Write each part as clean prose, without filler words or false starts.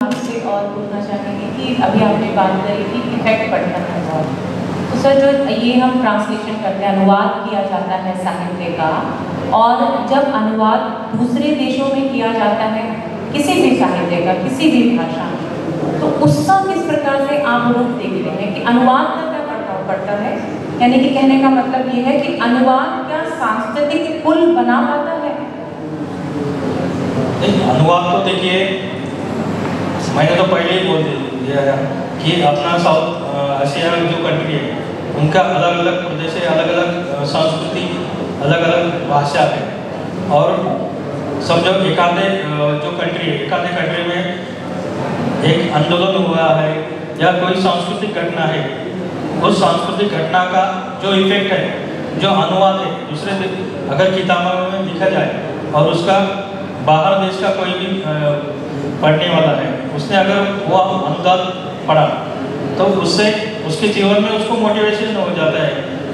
आपसे और पूछना चाहेंगे कि अभी आपने बात करी कि इफेक्ट पड़ता है बहुत, तो सर जो ये हम ट्रांसलेशन करते हैं, अनुवाद किया जाता है साहित्य का, और जब अनुवाद दूसरे देशों में किया जाता है किसी भी साहित्य का किसी भी भाषा में, तो उसका किस प्रकार से आप रूप देखते हैं कि अनुवाद का क्या प्रभाव पड़ता है? यानी कि कहने का मतलब ये है कि अनुवाद क्या सांस्कृतिक पुल बना पाता है? अनुवाद तो देखिए, मैंने तो पहले ही बोल दिया है कि अपना साउथ एशिया जो कंट्री है उनका अलग अलग प्रदेश है, अलग अलग संस्कृति, अलग अलग भाषा है, और सब जो एकाधे जो कंट्री है, एकाधे कंट्री में एक आंदोलन हुआ है या कोई सांस्कृतिक घटना है, उस सांस्कृतिक घटना का जो इफेक्ट है, जो अनुवाद है दूसरे अगर किताबों में लिखा जाए और उसका बाहर देश का कोई भी पढ़ने वाला है, उसने अगर वो अनुवाद पढ़ा तो उससे उसके जीवन में उसको मोटिवेशन हो जाता है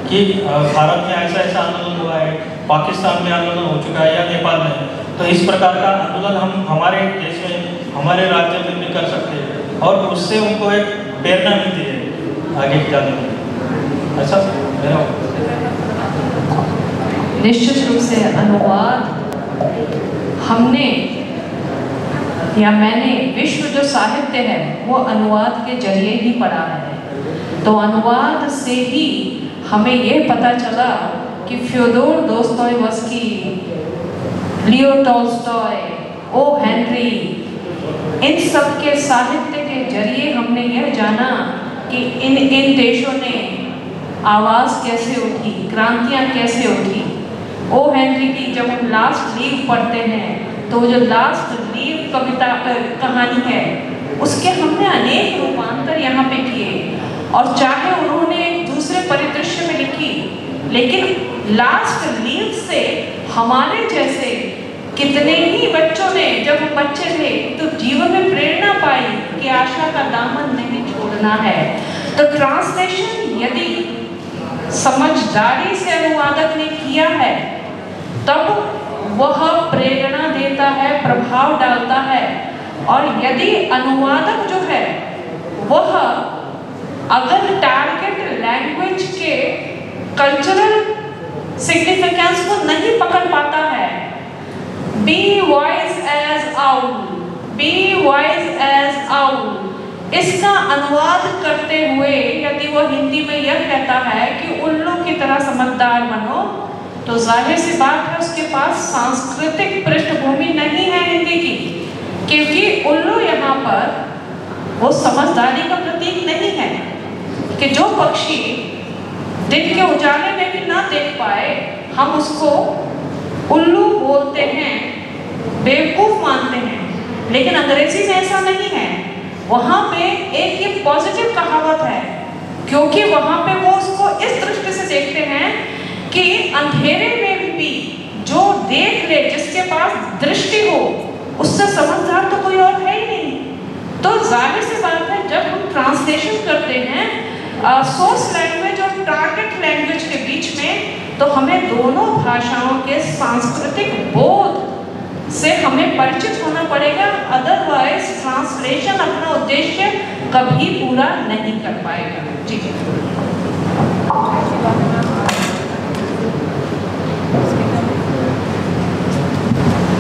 कि भारत में ऐसा ऐसा आंदोलन हुआ है, पाकिस्तान में आंदोलन हो चुका है या नेपाल में, तो इस प्रकार का आंदोलन हम हमारे देश में, हमारे राज्य में भी कर सकते हैं, और उससे उनको एक प्रेरणा मिलती है आगे जाने की। ऐसा मेरा निश्चित रूप से अनुवाद हमने या मैंने विश्व जो साहित्य है वो अनुवाद के जरिए ही पढ़ा है। तो अनुवाद से ही हमें ये पता चला कि Fyodor Dostoevsky, Leo Tolstoy, O Henry, इन सब के साहित्य के जरिए हमने यह जाना कि इन देशों ने आवाज़ कैसे उठी, क्रांतियाँ कैसे उठी। ओ हेनरी की जब हम लास्ट लीव पढ़ते हैं तो जो लास्ट लीव कविता कहानी है उसके हमने अनेक रूपांतर यहाँ पे किए, और चाहे उन्होंने एक दूसरे परिदृश्य में लिखी, लेकिन लास्ट लीव से हमारे जैसे कितने ही बच्चों ने, जब हम बच्चे थे तो जीवन में प्रेरणा पाई कि आशा का दामन नहीं छोड़ना है। तो ट्रांसलेशन यदि समझदारी से अनुवादक ने किया है तब वह प्रेरणा देता है, प्रभाव डालता है, और यदि अनुवादक जो है वह अगर टारगेट लैंग्वेज के कल्चरल सिग्निफिकेंस को नहीं पकड़ पाता है, be wise as owl, be wise as owl, इसका अनुवाद करते हुए यदि वो हिंदी में यह कहता है कि उल्लू की तरह समझदार बनो, तो जाहिर सी बात है उसके पास सांस्कृतिक पृष्ठभूमि नहीं है हिंदी की, क्योंकि उल्लू यहाँ पर वो समझदारी का प्रतीक नहीं है कि जो पक्षी दिन के उजाले में भी ना देख पाए हम उसको उल्लू बोलते हैं, बेवकूफ मानते हैं। लेकिन अंग्रेजी में ऐसा नहीं है, वहाँ पे एक ये पॉजिटिव कहावत है, क्योंकि वहाँ पे वो उसको इस दृष्टि से देखते हैं कि अंधेरे में भी जो देख ले, जिसके पास दृष्टि हो, उससे समझदार तो कोई और है ही नहीं। तो जाहिर सी बात है जब हम ट्रांसलेशन करते हैं सोर्स लैंग्वेज और टारगेट लैंग्वेज के बीच में, तो हमें दोनों भाषाओं के सांस्कृतिक बोध से हमें परिचित होना पड़ेगा, अदरवाइज ट्रांसलेशन अपना उद्देश्य कभी पूरा नहीं कर पाएगा। जी।